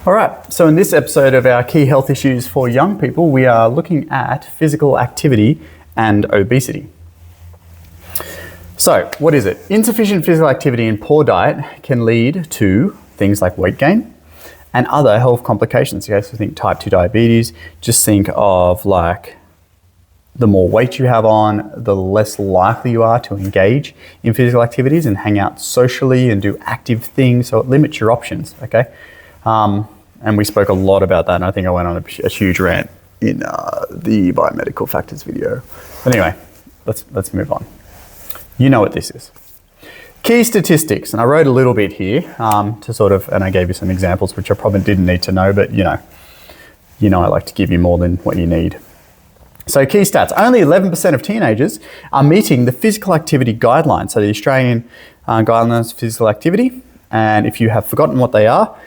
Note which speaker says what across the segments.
Speaker 1: All right, so in this episode of our key health issues for young people, we are looking at physical activity and obesity. So, what is it? Insufficient physical activity and poor diet can lead to things like weight gain and other health complications. Okay, so think type 2 diabetes. Just think of like the more weight you have on, the less likely you are to engage in physical activities and hang out socially and do active things. So it limits your options, okay? And we spoke a lot about that, and I think I went on a huge rant in the biomedical factors video. But anyway, let's move on. You know what this is. Key statistics, and I wrote a little bit here to sort of, and I gave you some examples which I probably didn't need to know, but you know I like to give you more than what you need. So key stats, only 11% of teenagers are meeting the physical activity guidelines. So the Australian guidelines for physical activity, and if you have forgotten what they are,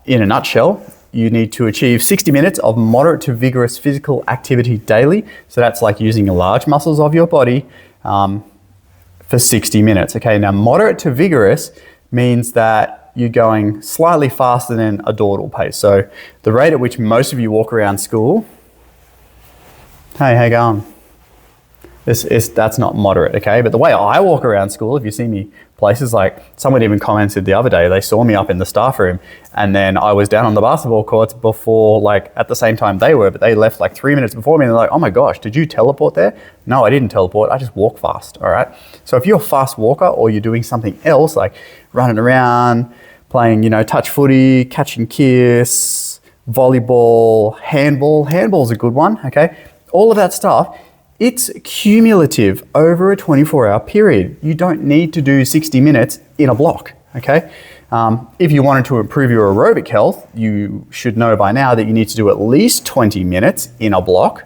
Speaker 1: in a nutshell, you need to achieve 60 minutes of moderate to vigorous physical activity daily. So that's like using the large muscles of your body for 60 minutes. Okay, now moderate to vigorous means that you're going slightly faster than a dawdle pace. So the rate at which most of you walk around school, hey, how you going? That's not moderate, okay? But the way I walk around school, if you see me places, like someone even commented the other day, they saw me up in the staff room and then I was down on the basketball courts before, like at the same time they were, but they left like 3 minutes before me and they're like, oh my gosh, did you teleport there? No, I didn't teleport, I just walk fast, all right? So if you're a fast walker or you're doing something else like running around, playing, touch footy, catch and kiss, volleyball, handball's a good one, okay? All of that stuff, it's cumulative over a 24-hour period. You don't need to do 60 minutes in a block, okay? If you wanted to improve your aerobic health, you should know by now that you need to do at least 20 minutes in a block.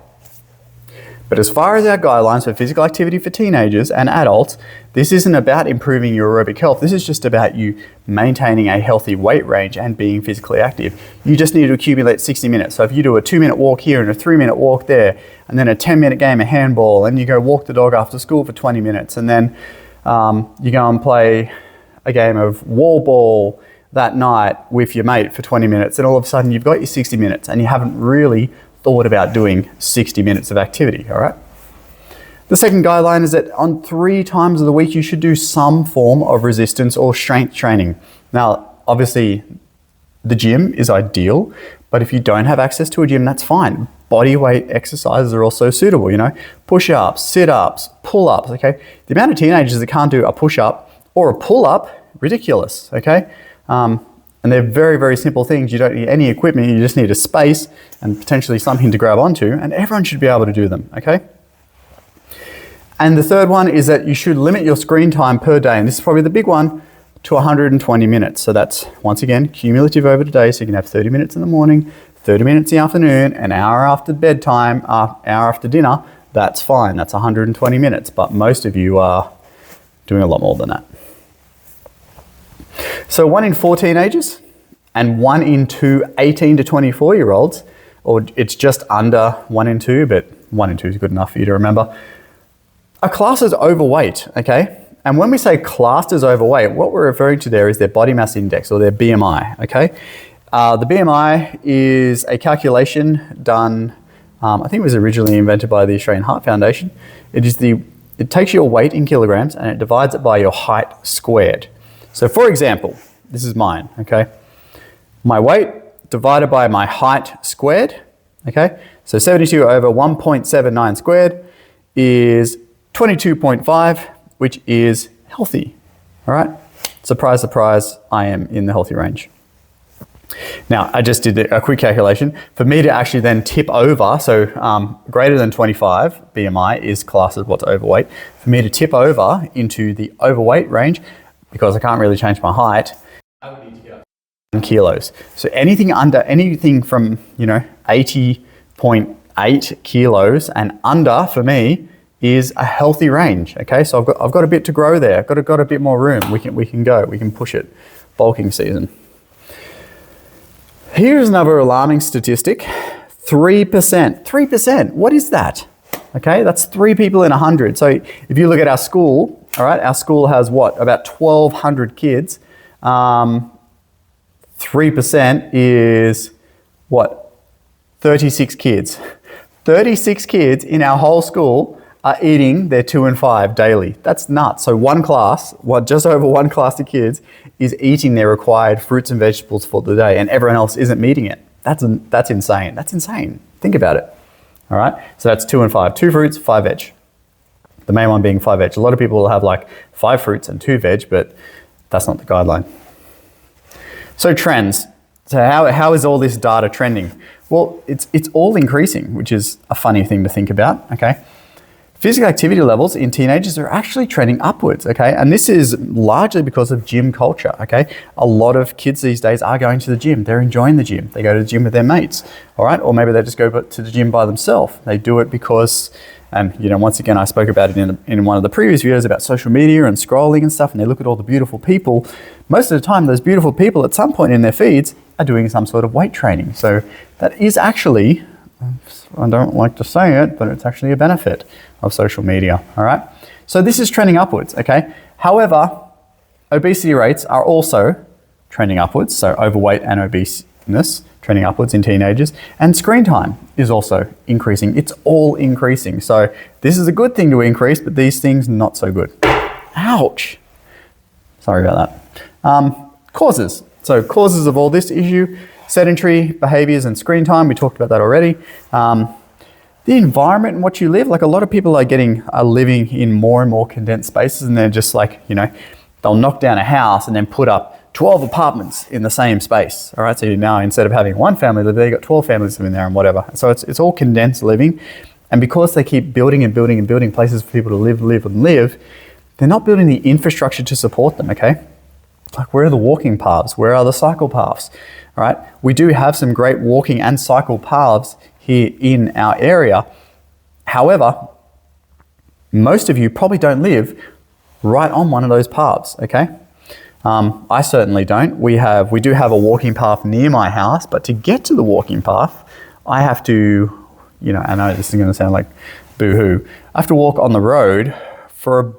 Speaker 1: But as far as our guidelines for physical activity for teenagers and adults, this isn't about improving your aerobic health. This is just about you maintaining a healthy weight range and being physically active. You just need to accumulate 60 minutes. So if you do a 2-minute walk here and a 3-minute walk there, and then a 10-minute game of handball, and you go walk the dog after school for 20 minutes, and then you go and play a game of wall ball that night with your mate for 20 minutes, and all of a sudden you've got your 60 minutes and you haven't really thought about doing 60 minutes of activity, all right? The second guideline is that on 3 times of the week, you should do some form of resistance or strength training. Now, obviously, the gym is ideal, but if you don't have access to a gym, that's fine. Body weight exercises are also suitable, push-ups, sit-ups, pull-ups, okay? The amount of teenagers that can't do a push-up or a pull-up, ridiculous, okay? And they're very, very simple things. You don't need any equipment, you just need a space and potentially something to grab onto, and everyone should be able to do them, okay? And the third one is that you should limit your screen time per day, and this is probably the big one, to 120 minutes. So that's, once again, cumulative over the day, so you can have 30 minutes in the morning, 30 minutes in the afternoon, an hour after bedtime, hour after dinner. That's fine, that's 120 minutes, but most of you are doing a lot more than that. So 1 in 4 teenagers and 1 in 2 18 to 24-year-olds, or it's just under 1 in 2, but 1 in 2 is good enough for you to remember, are classed as overweight, okay? And when we say classed as overweight, what we're referring to there is their body mass index or their BMI, okay? The BMI is a calculation done, I think it was originally invented by the Australian Heart Foundation. It takes your weight in kilograms and it divides it by your height squared. So for example, this is mine, okay? My weight divided by my height squared, okay? So 72 over 1.79 squared is 22.5, which is healthy, all right? Surprise, surprise, I am in the healthy range. Now, I just did a quick calculation. For me to actually then tip over, so greater than 25 BMI is classed as what's overweight. For me to tip over into the overweight range, because I can't really change my height, I would need to get up 1 kilos. So anything from 80.8 kilos and under for me is a healthy range. Okay, so I've got a bit to grow there. I've got a bit more room. We can push it. Bulking season. Here's another alarming statistic. 3%. 3%. What is that? Okay, that's 3 people in 100. So if you look at our school, all right, our school has what? About 1,200 kids. 3 3% is what? 36 kids. 36 kids in our whole school are eating their 2 and 5 daily. That's nuts. So one class, just over one class of kids is eating their required fruits and vegetables for the day, and everyone else isn't meeting it. That's insane. That's insane. Think about it. All right. So that's 2 and 5. 2 fruits, 5 veg. The main one being 5 veg. A lot of people will have like 5 fruits and 2 veg, but that's not the guideline. So trends. So how is all this data trending? Well, it's all increasing, which is a funny thing to think about, okay? Physical activity levels in teenagers are actually trending upwards, okay? And this is largely because of gym culture, okay? A lot of kids these days are going to the gym. They're enjoying the gym. They go to the gym with their mates, all right? Or maybe they just go to the gym by themselves. They do it because, and once again, I spoke about it in one of the previous videos about social media and scrolling and stuff, and they look at all the beautiful people. Most of the time, those beautiful people at some point in their feeds are doing some sort of weight training. So that is actually, I don't like to say it, but it's actually a benefit of social media, all right? So this is trending upwards, okay? However, obesity rates are also trending upwards, so overweight and obeseness trending upwards in teenagers, and screen time is also increasing. It's all increasing. So this is a good thing to increase, but these things not so good. Ouch. Sorry about that. Causes. So causes of all this issue, sedentary behaviors and screen time, we talked about that already. The environment in which you live, like a lot of people are living in more and more condensed spaces, and they're just like, they'll knock down a house and then put up 12 apartments in the same space. All right, so now instead of having one family live there, you've got 12 families living there and whatever. So it's all condensed living. And because they keep building and building and building places for people to live, they're not building the infrastructure to support them, okay? Like, where are the walking paths? Where are the cycle paths? All right, we do have some great walking and cycle paths here in our area. However, most of you probably don't live right on one of those paths, okay? I certainly don't. We do have a walking path near my house, but to get to the walking path, I have to, I know this is going to sound like boo-hoo, I have to walk on the road for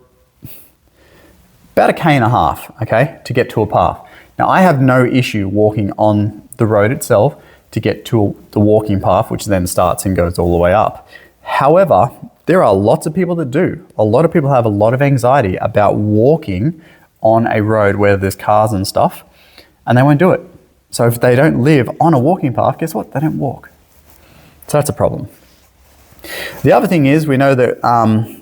Speaker 1: about 1.5 km, okay, to get to a path. Now, I have no issue walking on the road itself to get to the walking path, which then starts and goes all the way up. However, there are lots of people that do. A lot of people have a lot of anxiety about walking on a road where there's cars and stuff, and they won't do it. So if they don't live on a walking path, guess what? They don't walk. So that's a problem. The other thing is, we know that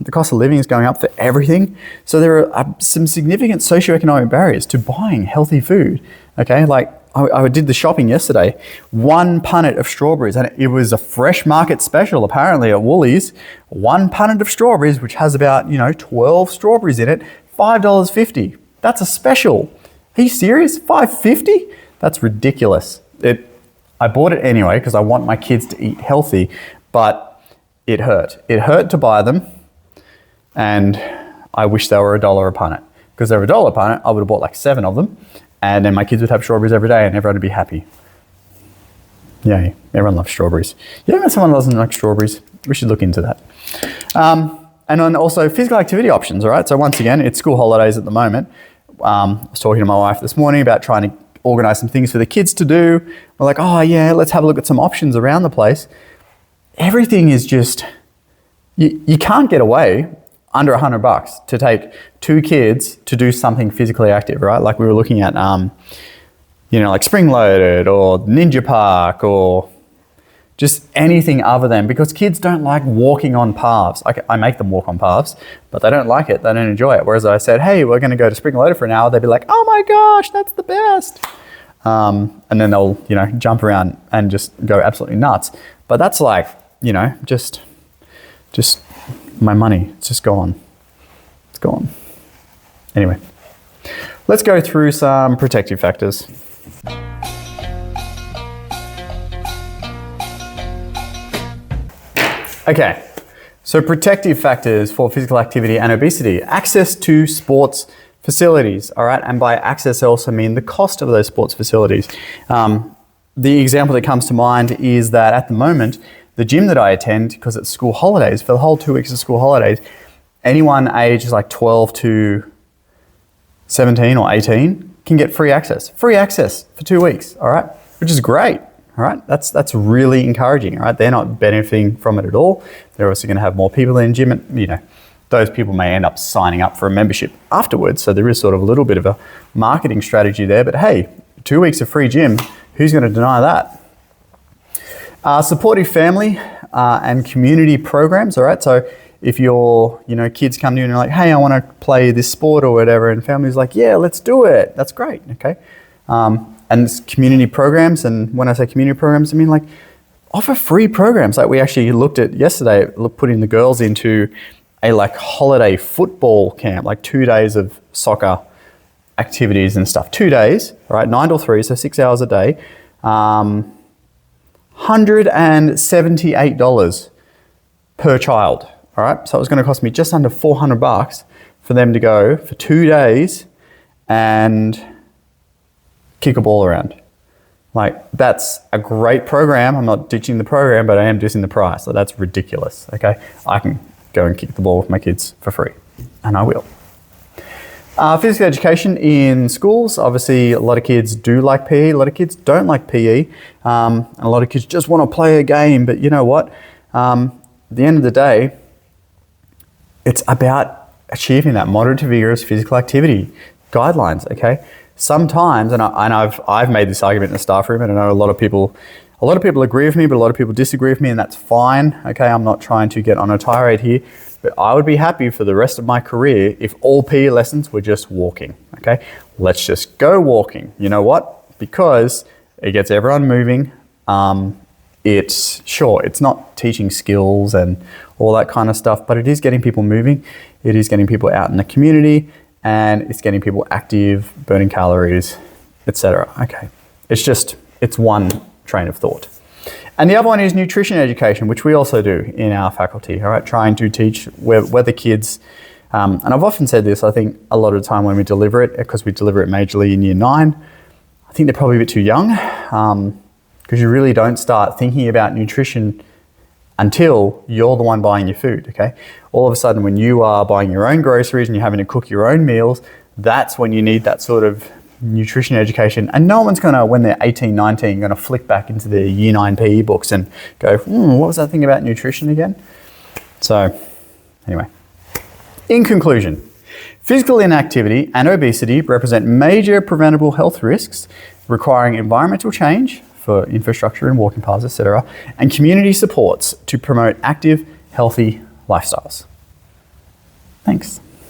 Speaker 1: the cost of living is going up for everything. So there are some significant socioeconomic barriers to buying healthy food. Okay, like I did the shopping yesterday. 1 punnet of strawberries, and it was a fresh market special apparently at Woolies. 1 punnet of strawberries, which has about 12 strawberries in it, $5.50. That's a special. Are you serious? $5.50? That's ridiculous. I bought it anyway because I want my kids to eat healthy, but it hurt. It hurt to buy them, and I wish they were $1 a punnet. Because they were $1 a punnet, I would have bought like 7 of them, and then my kids would have strawberries every day, and everyone would be happy. Yay, everyone loves strawberries. You know someone doesn't like strawberries? We should look into that. And then also physical activity options, all right? So once again, it's school holidays at the moment. I was talking to my wife this morning about trying to organize some things for the kids to do. We're like, oh yeah, let's have a look at some options around the place. Everything is just, you can't get away under $100 to take 2 kids to do something physically active, right? Like we were looking at, like Spring Loaded or Ninja Park or just anything other than, because kids don't like walking on paths. I make them walk on paths, but they don't like it. They don't enjoy it. Whereas I said, hey, we're going to go to Spring Loaded for an hour. They'd be like, oh my gosh, that's the best. And then they'll, jump around and just go absolutely nuts. But that's like, just my money. It's just gone. It's gone. Anyway, let's go through some protective factors. Okay, so protective factors for physical activity and obesity. Access to sports facilities, all right? And by access, I also mean the cost of those sports facilities. The example that comes to mind is that at the moment, the gym that I attend, because it's school holidays, for the whole 2 weeks of school holidays, anyone aged like 12 to 17 or 18 can get free access for 2 weeks, all right, which is great. All right, that's really encouraging. All right, they're not benefiting from it at all. They're also going to have more people in the gym, and those people may end up signing up for a membership afterwards. So there is sort of a little bit of a marketing strategy there. But hey, 2 weeks of free gym, who's going to deny that? Supportive family and community programs. All right, so if your kids come to you and you're like, hey, I want to play this sport or whatever, and family's like, yeah, let's do it. That's great. Okay. And it's community programs, and when I say community programs, I mean like offer free programs. Like we actually looked at yesterday, putting the girls into a like holiday football camp, like 2 days of soccer activities and stuff. 2 days, right? 9 till 3, so 6 hours a day. $178 per child. All right, so it was going to cost me just under $400 for them to go for 2 days and kick a ball around. Like, that's a great program. I'm not ditching the program, but I am dissing the price. So that's ridiculous, okay? I can go and kick the ball with my kids for free, and I will. Physical education in schools. Obviously, a lot of kids do like PE. A lot of kids don't like PE. And a lot of kids just want to play a game. But you know what? At the end of the day, it's about achieving that moderate to vigorous physical activity guidelines, okay? Sometimes, and I've made this argument in the staff room, and I know a lot of people agree with me, but a lot of people disagree with me, and that's fine. Okay, I'm not trying to get on a tirade here, but I would be happy for the rest of my career if all PE lessons were just walking. Okay, let's just go walking. You know what? Because it gets everyone moving. It's not teaching skills and all that kind of stuff, but it is getting people moving. It is getting people out in the community. And it's getting people active, burning calories, etc. Okay, it's one train of thought. And the other one is nutrition education, which we also do in our faculty, all right, trying to teach whether kids, and I've often said this, I think a lot of the time when we deliver it, because we deliver it majorly in year 9, I think they're probably a bit too young, because you really don't start thinking about nutrition until you're the one buying your food, okay? All of a sudden, when you are buying your own groceries and you're having to cook your own meals, that's when you need that sort of nutrition education. And no one's gonna, when they're 18, 19, gonna flick back into their year 9 PE books and go, what was that thing about nutrition again? So, anyway. In conclusion, physical inactivity and obesity represent major preventable health risks requiring environmental change for infrastructure and walking paths, etc., and community supports to promote active, healthy lifestyles. Thanks.